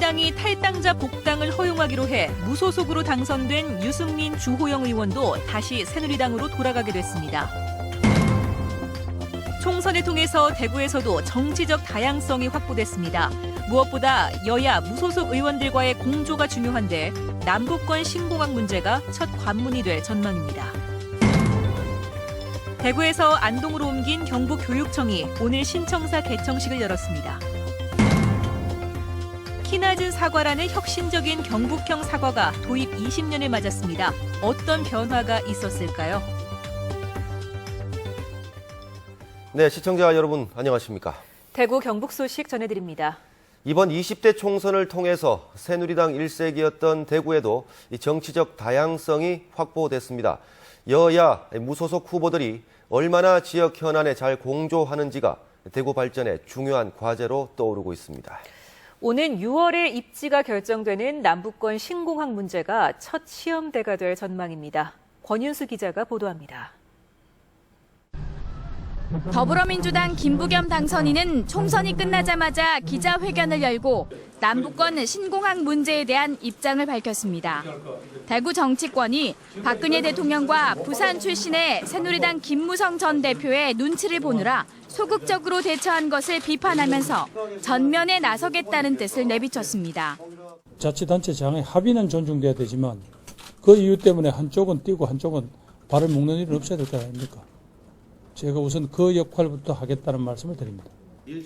새누리당이 탈당자 복당을 허용하기로 해 무소속으로 당선된 유승민, 주호영 의원도 다시 새누리당으로 돌아가게 됐습니다. 총선을 통해서 대구에서도 정치적 다양성이 확보됐습니다. 무엇보다 여야 무소속 의원들과의 공조가 중요한데 남북권 신공항 문제가 첫 관문이 될 전망입니다. 대구에서 안동으로 옮긴 경북교육청이 오늘 신청사 개청식을 열었습니다. 키낮은 사과라는 혁신적인 경북형 사과가 도입 20년을 맞았습니다. 어떤 변화가 있었을까요? 네, 시청자 여러분 안녕하십니까? 대구 경북 소식 전해드립니다. 이번 20대 총선을 통해서 새누리당 1세기였던 대구에도 정치적 다양성이 확보됐습니다. 여야 무소속 후보들이 얼마나 지역 현안에 잘 공조하는지가 대구 발전의 중요한 과제로 떠오르고 있습니다. 오는 6월에 입지가 결정되는 남북권 신공항 문제가 첫 시험대가 될 전망입니다. 권윤수 기자가 보도합니다. 더불어민주당 김부겸 당선인은 총선이 끝나자마자 기자회견을 열고 남북권 신공항 문제에 대한 입장을 밝혔습니다. 대구 정치권이 박근혜 대통령과 부산 출신의 새누리당 김무성 전 대표의 눈치를 보느라 소극적으로 대처한 것을 비판하면서 전면에 나서겠다는 뜻을 내비쳤습니다. 자치단체장의 합의는 존중돼야 되지만 그 이유 때문에 한쪽은 뛰고 한쪽은 발을 묶는 일은 없어야 될 거 아닙니까? 제가 우선 그 역할부터 하겠다는 말씀을 드립니다.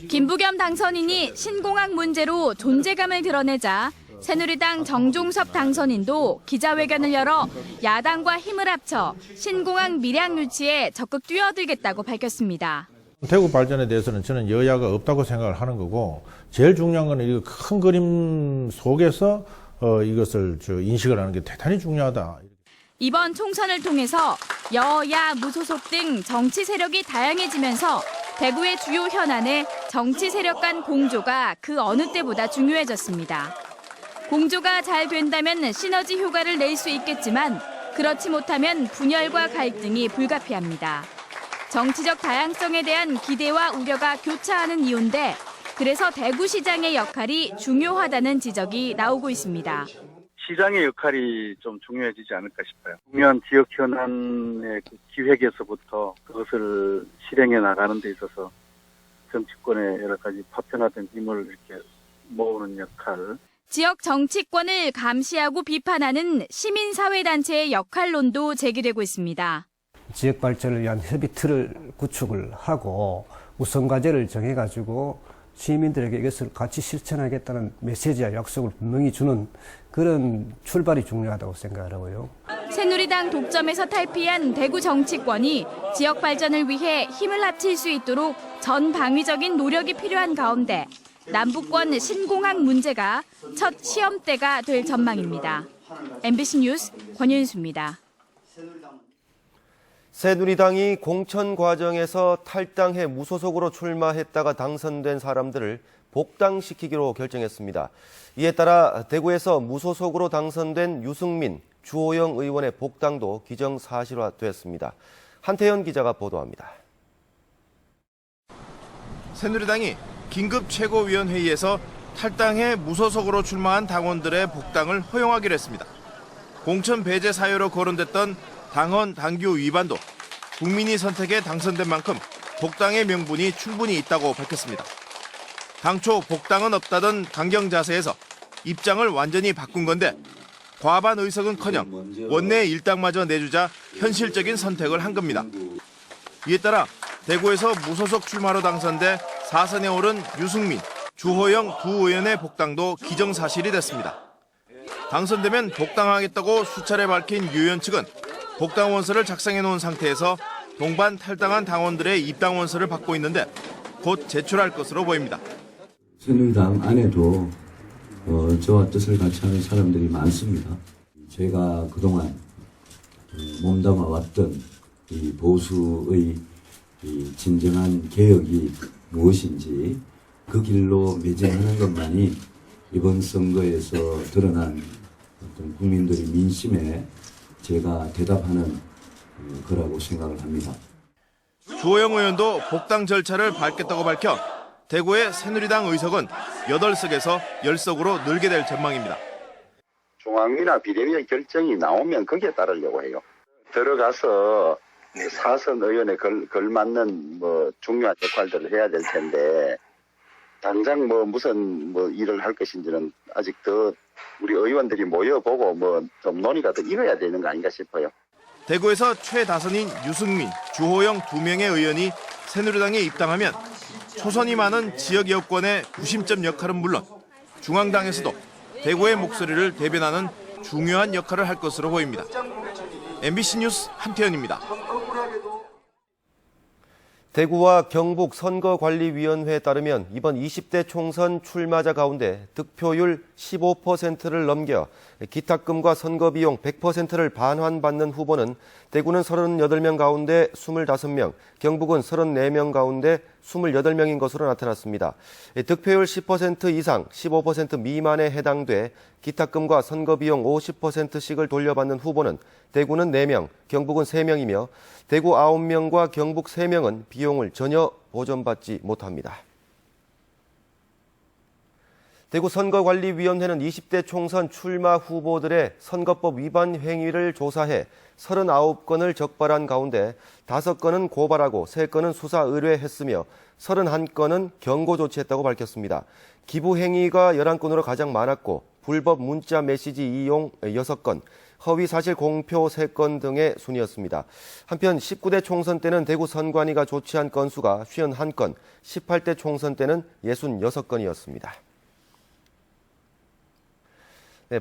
김부겸 당선인이 신공항 문제로 존재감을 드러내자 새누리당 정종섭 당선인도 기자회견을 열어 야당과 힘을 합쳐 신공항 밀양 유치에 적극 뛰어들겠다고 밝혔습니다. 대구 발전에 대해서는 저는 여야가 없다고 생각을 하는 거고 제일 중요한 건 이 큰 그림 속에서 이것을 인식을 하는 게 대단히 중요하다. 이번 총선을 통해서 여야 무소속 등 정치 세력이 다양해지면서 대구의 주요 현안에 정치 세력 간 공조가 그 어느 때보다 중요해졌습니다. 공조가 잘 된다면 시너지 효과를 낼 수 있겠지만 그렇지 못하면 분열과 갈등이 불가피합니다. 정치적 다양성에 대한 기대와 우려가 교차하는 이유인데 그래서 대구시장의 역할이 중요하다는 지적이 나오고 있습니다. 시장의 역할이 좀 중요해지지 않을까 싶어요. 중요한 지역 현안의 기획에서부터 그것을 실행해 나가는 데 있어서 정치권의 여러 가지 파편화된 힘을 이렇게 모으는 역할. 지역 정치권을 감시하고 비판하는 시민사회단체의 역할론도 제기되고 있습니다. 지역 발전을 위한 협의 틀을 구축을 하고 우선과제를 정해가지고 시민들에게 이것을 같이 실천하겠다는 메시지와 약속을 분명히 주는 그런 출발이 중요하다고 생각을 하고요. 새누리당 독점에서 탈피한 대구 정치권이 지역 발전을 위해 힘을 합칠 수 있도록 전방위적인 노력이 필요한 가운데 남북권 신공항 문제가 첫 시험대가 될 전망입니다. MBC 뉴스 권윤수입니다. 새누리당이 공천 과정에서 탈당해 무소속으로 출마했다가 당선된 사람들을 복당시키기로 결정했습니다. 이에 따라 대구에서 무소속으로 당선된 유승민, 주호영 의원의 복당도 기정사실화됐습니다. 한태현 기자가 보도합니다. 새누리당이 긴급 최고위원회의에서 탈당해 무소속으로 출마한 당원들의 복당을 허용하기로 했습니다. 공천 배제 사유로 거론됐던 당헌 당규 위반도 국민이 선택에 당선된 만큼 복당의 명분이 충분히 있다고 밝혔습니다. 당초 복당은 없다던 강경 자세에서 입장을 완전히 바꾼 건데 과반 의석은커녕 원내 일당마저 내주자 현실적인 선택을 한 겁니다. 이에 따라 대구에서 무소속 출마로 당선돼 4선에 오른 유승민, 주호영 두 의원의 복당도 기정사실이 됐습니다. 당선되면 복당하겠다고 수차례 밝힌 유 의원 측은 복당 원서를 작성해 놓은 상태에서 동반 탈당한 당원들의 입당 원서를 받고 있는데 곧 제출할 것으로 보입니다. 새누리당 안에도 저와 뜻을 같이 하는 사람들이 많습니다. 제가 그동안 몸담아왔던 이 보수의 이 진정한 개혁이 무엇인지 그 길로 매진하는 것만이 이번 선거에서 드러난 어떤 국민들의 민심에 제가 대답하는 거라고 생각을 합니다. 주호영 의원도 복당 절차를 밟겠다고 밝혀 대구의 새누리당 의석은 8석에서 10석으로 늘게 될 전망입니다. 중앙위나 비대위의 결정이 나오면 거기에 따르려고 해요. 들어가서 사선 의원에 걸맞는 중요한 역할들을 해야 될 텐데 당장 무슨 일을 할 것인지는 아직 더 우리 의원들이 모여보고 좀 논의가 더 이뤄야 되는 거 아닌가 싶어요. 대구에서 최다선인 유승민, 주호영 2명의 의원이 새누리당에 입당하면 초선이 많은 지역 여권의 구심점 역할은 물론 중앙당에서도 대구의 목소리를 대변하는 중요한 역할을 할 것으로 보입니다. MBC 뉴스 한태현입니다. 대구와 경북 선거관리위원회에 따르면 이번 20대 총선 출마자 가운데 득표율 15%를 넘겨 기탁금과 선거비용 100%를 반환받는 후보는 대구는 38명 가운데 25명, 경북은 34명 가운데 28명인 것으로 나타났습니다. 득표율 10% 이상, 15% 미만에 해당돼 기탁금과 선거비용 50%씩을 돌려받는 후보는 대구는 4명, 경북은 3명이며 대구 9명과 경북 3명은 비용을 전혀 보전받지 못합니다. 대구 선거관리위원회는 20대 총선 출마 후보들의 선거법 위반 행위를 조사해 39건을 적발한 가운데 5건은 고발하고 3건은 수사 의뢰했으며 31건은 경고 조치했다고 밝혔습니다. 기부 행위가 11건으로 가장 많았고 불법 문자 메시지 이용 6건, 허위 사실 공표 3건 등의 순이었습니다. 한편 19대 총선 때는 대구 선관위가 조치한 건수가 51건, 18대 총선 때는 66건이었습니다.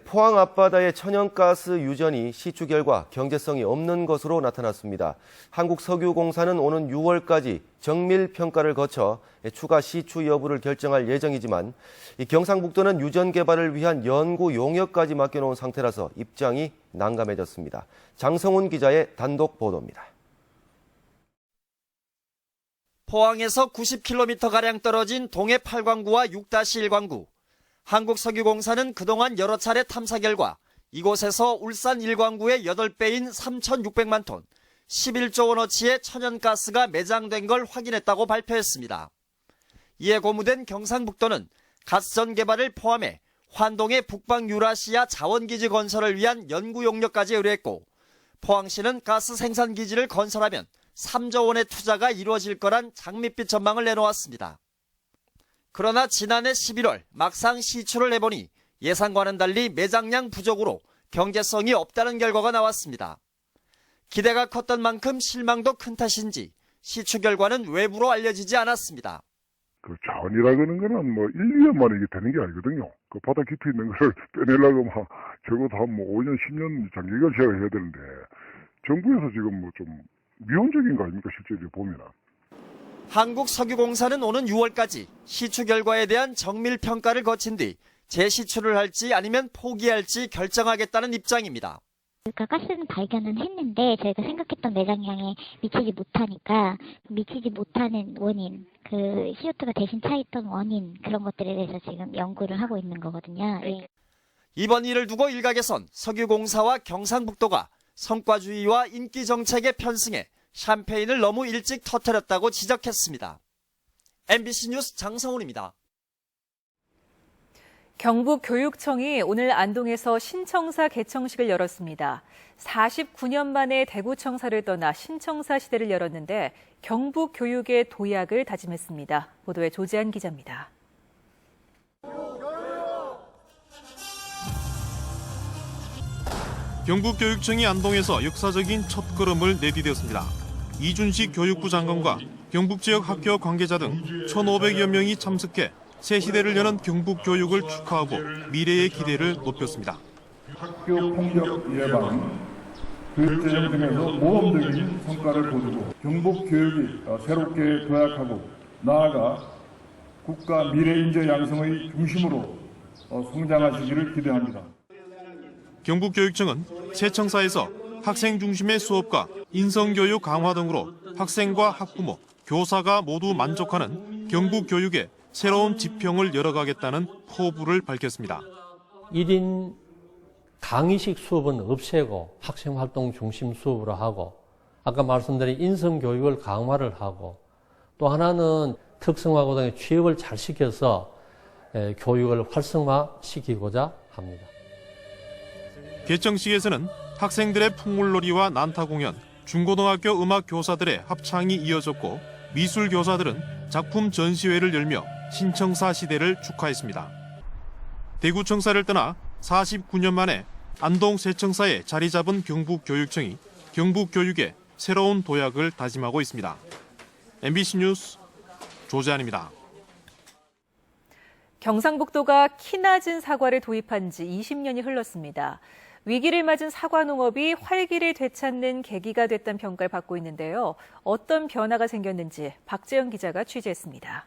포항 앞바다의 천연가스 유전이 시추 결과 경제성이 없는 것으로 나타났습니다. 한국석유공사는 오는 6월까지 정밀 평가를 거쳐 추가 시추 여부를 결정할 예정이지만 경상북도는 유전 개발을 위한 연구 용역까지 맡겨놓은 상태라서 입장이 난감해졌습니다. 장성훈 기자의 단독 보도입니다. 포항에서 90km가량 떨어진 동해 8광구와 6-1광구. 한국석유공사는 그동안 여러 차례 탐사 결과 이곳에서 울산 1광구의 8배인 3,600만 톤, 11조 원어치의 천연가스가 매장된 걸 확인했다고 발표했습니다. 이에 고무된 경상북도는 가스전 개발을 포함해 환동의 북방 유라시아 자원기지 건설을 위한 연구 용역까지 의뢰했고 포항시는 가스 생산기지를 건설하면 3조 원의 투자가 이루어질 거란 장밋빛 전망을 내놓았습니다. 그러나 지난해 11월 막상 시추를 해보니 예상과는 달리 매장량 부족으로 경제성이 없다는 결과가 나왔습니다. 기대가 컸던 만큼 실망도 큰 탓인지 시추 결과는 외부로 알려지지 않았습니다. 그 자원이라는 거는 1, 2년 만에 이게 되는 게 아니거든요. 그 바다 깊이 있는 거를 빼내려고 적어도 한 5년, 10년 장기간 제약을 해야 되는데 정부에서 지금 좀 미온적인 거 아닙니까 실제로 보면. 한국석유공사는 오는 6월까지 시추 결과에 대한 정밀 평가를 거친 뒤 재시추를 할지 아니면 포기할지 결정하겠다는 입장입니다. 그러니까 가스는 발견은 했는데 저희가 생각했던 매장량에 미치지 못하니까 미치지 못하는 원인, 그 CO2가 대신 차있던 원인 그런 것들에 대해서 지금 연구를 하고 있는 거거든요. 네. 이번 일을 두고 일각에선 석유공사와 경상북도가 성과주의와 인기 정책에 편승해 샴페인을 너무 일찍 터뜨렸다고 지적했습니다. MBC 뉴스 장성훈입니다. 경북교육청이 오늘 안동에서 신청사 개청식을 열었습니다. 49년 만에 대구청사를 떠나 신청사 시대를 열었는데 경북교육의 도약을 다짐했습니다. 보도에 조지한 기자입니다. 경북교육청이 안동에서 역사적인 첫걸음을 내디뎠습니다. 이준식 교육부 장관과 경북 지역 학교 관계자 등 1,500여 명이 참석해 새 시대를 여는 경북 교육을 축하하고 미래의 기대를 높였습니다. 학교 폭력 예방, 교육재정 등에서 모범적인 성과를 거두고 경북 교육이 새롭게 도약하고 나아가 국가 미래인재 양성의 중심으로 성장하시기를 기대합니다. 경북교육청은 새 청사에서 학생 중심의 수업과 인성교육 강화 등으로 학생과 학부모, 교사가 모두 만족하는 경북교육의 새로운 지평을 열어가겠다는 포부를 밝혔습니다. 1인 강의식 수업은 없애고 학생활동 중심 수업으로 하고 아까 말씀드린 인성교육을 강화를 하고 또 하나는 특성화고등에 취업을 잘 시켜서 교육을 활성화시키고자 합니다. 개정식에서는 학생들의 풍물놀이와 난타 공연, 중고등학교 음악 교사들의 합창이 이어졌고 미술 교사들은 작품 전시회를 열며 신청사 시대를 축하했습니다. 대구청사를 떠나 49년 만에 안동 세청사에 자리 잡은 경북교육청이 경북교육에 새로운 도약을 다짐하고 있습니다. MBC 뉴스 조재한입니다. 경상북도가 키 낮은 사과를 도입한 지 20년이 흘렀습니다. 위기를 맞은 사과 농업이 활기를 되찾는 계기가 됐다는 평가를 받고 있는데요. 어떤 변화가 생겼는지 박재영 기자가 취재했습니다.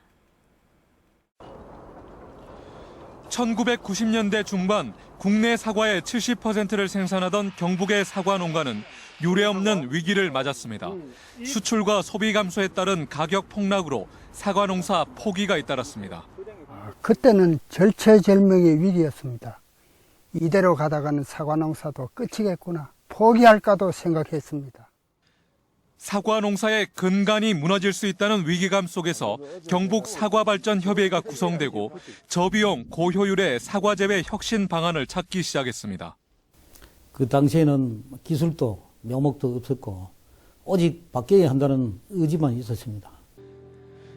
1990년대 중반 국내 사과의 70%를 생산하던 경북의 사과 농가는 유례없는 위기를 맞았습니다. 수출과 소비 감소에 따른 가격 폭락으로 사과 농사 포기가 잇따랐습니다. 그때는 절체절명의 위기였습니다. 이대로 가다가는 사과 농사도 끝이겠구나, 포기할까도 생각했습니다. 사과 농사의 근간이 무너질 수 있다는 위기감 속에서 경북 사과발전협의회가 구성되고 저비용 고효율의 사과 재배 혁신 방안을 찾기 시작했습니다. 그 당시에는 기술도 명목도 없었고 오직 바뀌어야 한다는 의지만 있었습니다.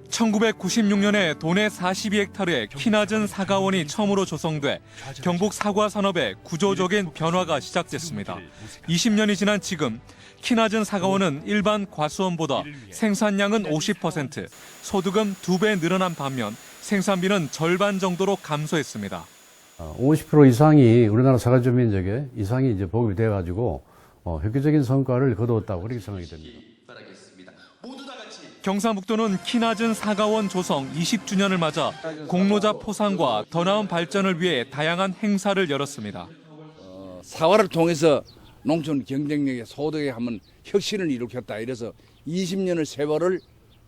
1996년에 도내 42헥타르의 키 낮은 사과원이 처음으로 조성돼 경북 사과 산업의 구조적인 변화가 시작됐습니다. 20년이 지난 지금 키 낮은 사과원은 일반 과수원보다 생산량은 50%, 소득은 2배 늘어난 반면 생산비는 절반 정도로 감소했습니다. 50% 이상이 우리나라 사과 주민족의 이상이 이제 보급이 돼가지고 획기적인 성과를 거두었다고 그렇게 생각이 됩니다. 경상북도는 키 낮은 사과원 조성 20주년을 맞아 공로자 포상과 더 나은 발전을 위해 다양한 행사를 열었습니다. 사과를 통해서 농촌 경쟁력의 소득에 한번 혁신을 일으켰다. 이래서 20년의 세월을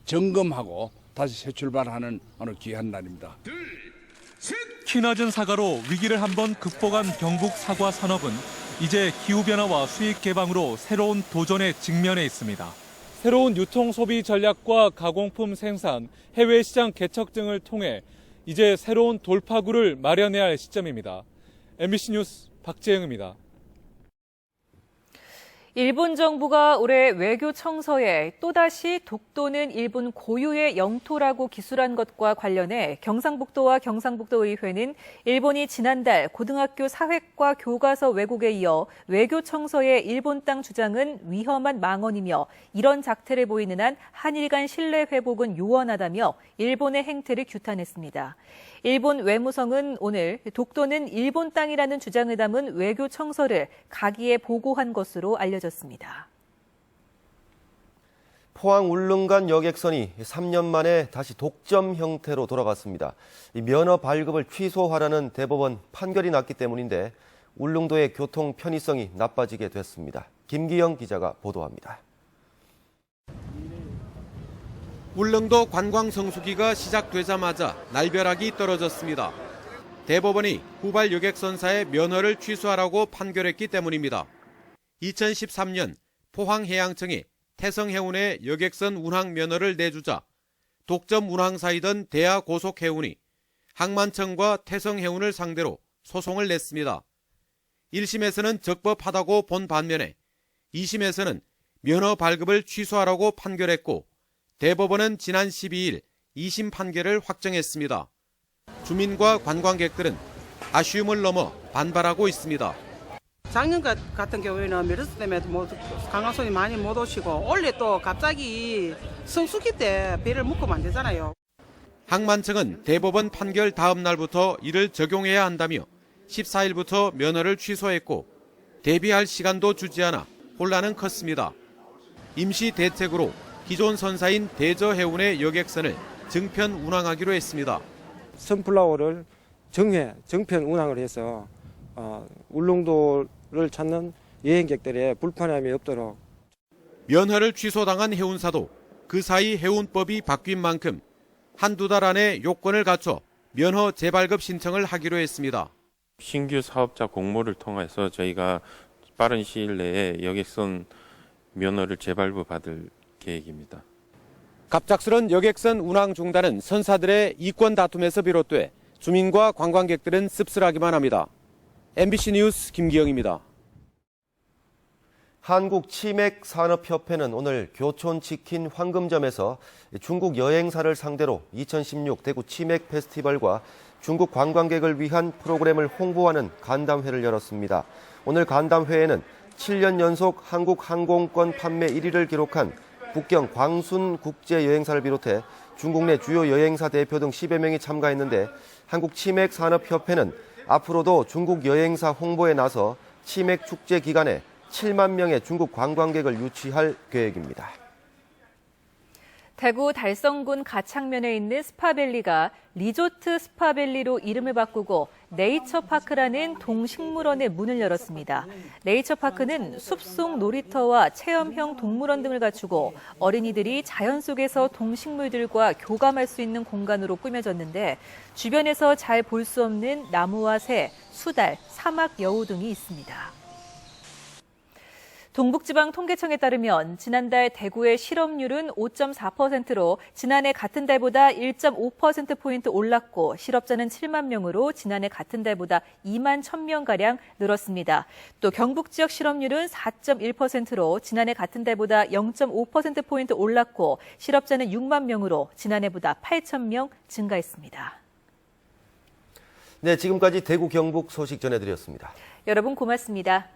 점검하고 다시 새 출발하는 오늘 귀한 날입니다. 키 낮은 사과로 위기를 한번 극복한 경북 사과 산업은 이제 기후변화와 수익 개방으로 새로운 도전에 직면해 있습니다. 새로운 유통 소비 전략과 가공품 생산, 해외 시장 개척 등을 통해 이제 새로운 돌파구를 마련해야 할 시점입니다. MBC 뉴스 박재영입니다. 일본 정부가 올해 외교 청서에 또다시 독도는 일본 고유의 영토라고 기술한 것과 관련해 경상북도와 경상북도의회는 일본이 지난달 고등학교 사회과 교과서 왜곡에 이어 외교 청서의 일본 땅 주장은 위험한 망언이며 이런 작태를 보이는 한 한일 간 신뢰 회복은 요원하다며 일본의 행태를 규탄했습니다. 일본 외무성은 오늘 독도는 일본 땅이라는 주장을 담은 외교 청서를 가기에 보고한 것으로 알려졌습니다. 포항 울릉간 여객선이 3년 만에 다시 독점 형태로 돌아갔습니다. 이 면허 발급을 취소하라는 대법원 판결이 났기 때문인데 울릉도의 교통 편의성이 나빠지게 됐습니다. 김기영 기자가 보도합니다. 울릉도 관광성수기가 시작되자마자 날벼락이 떨어졌습니다. 대법원이 후발 여객선사의 면허를 취소하라고 판결했기 때문입니다. 2013년 포항해양청이 태성해운의 여객선 운항 면허를 내주자 독점 운항사이던 대하고속해운이 항만청과 태성해운을 상대로 소송을 냈습니다. 1심에서는 적법하다고 본 반면에 2심에서는 면허 발급을 취소하라고 판결했고 대법원은 지난 12일 2심 판결을 확정했습니다. 주민과 관광객들은 아쉬움을 넘어 반발하고 있습니다. 작년 같은 경우에는 메르스 때문에 관광객이 많이 못 오시고 올해 또 갑자기 성수기 때 배를 묶으면 안 되잖아요. 항만청은 대법원 판결 다음 날부터 이를 적용해야 한다며 14일부터 면허를 취소했고 대비할 시간도 주지 않아 혼란은 컸습니다. 임시 대책으로 기존 선사인 대저해운의 여객선을 정편 운항하기로 했습니다. 선플라워를 정편 운항을 해서 울릉도를 찾는 여행객들의 불편함이 없도록. 면허를 취소당한 해운사도 그 사이 해운법이 바뀐 만큼 한두 달 안에 요건을 갖춰 면허 재발급 신청을 하기로 했습니다. 신규 사업자 공모를 통해서 저희가 빠른 시일 내에 여객선 면허를 재발급 받을 계획입니다. 갑작스런 여객선 운항 중단은 선사들의 이권 다툼에서 비롯돼 주민과 관광객들은 씁쓸하기만 합니다. MBC 뉴스 김기영입니다. 한국치맥산업협회는 오늘 교촌치킨 황금점에서 중국 여행사를 상대로 2016 대구 치맥 페스티벌과 중국 관광객을 위한 프로그램을 홍보하는 간담회를 열었습니다. 오늘 간담회에는 7년 연속 한국 항공권 판매 1위를 기록한 북경 광순 국제여행사를 비롯해 중국 내 주요 여행사 대표 등 10여 명이 참가했는데 한국치맥산업협회는 앞으로도 중국 여행사 홍보에 나서 치맥 축제 기간에 7만 명의 중국 관광객을 유치할 계획입니다. 대구 달성군 가창면에 있는 스파밸리가 리조트 스파밸리로 이름을 바꾸고 네이처파크라는 동식물원의 문을 열었습니다. 네이처파크는 숲속 놀이터와 체험형 동물원 등을 갖추고 어린이들이 자연 속에서 동식물들과 교감할 수 있는 공간으로 꾸며졌는데 주변에서 잘 볼 수 없는 나무와 새, 수달, 사막 여우 등이 있습니다. 동북지방통계청에 따르면 지난달 대구의 실업률은 5.4%로 지난해 같은 달보다 1.5%포인트 올랐고 실업자는 7만 명으로 지난해 같은 달보다 2만 1,000명가량 늘었습니다. 또 경북 지역 실업률은 4.1%로 지난해 같은 달보다 0.5%포인트 올랐고 실업자는 6만 명으로 지난해보다 8,000명 증가했습니다. 네, 지금까지 대구 경북 소식 전해드렸습니다. 여러분 고맙습니다.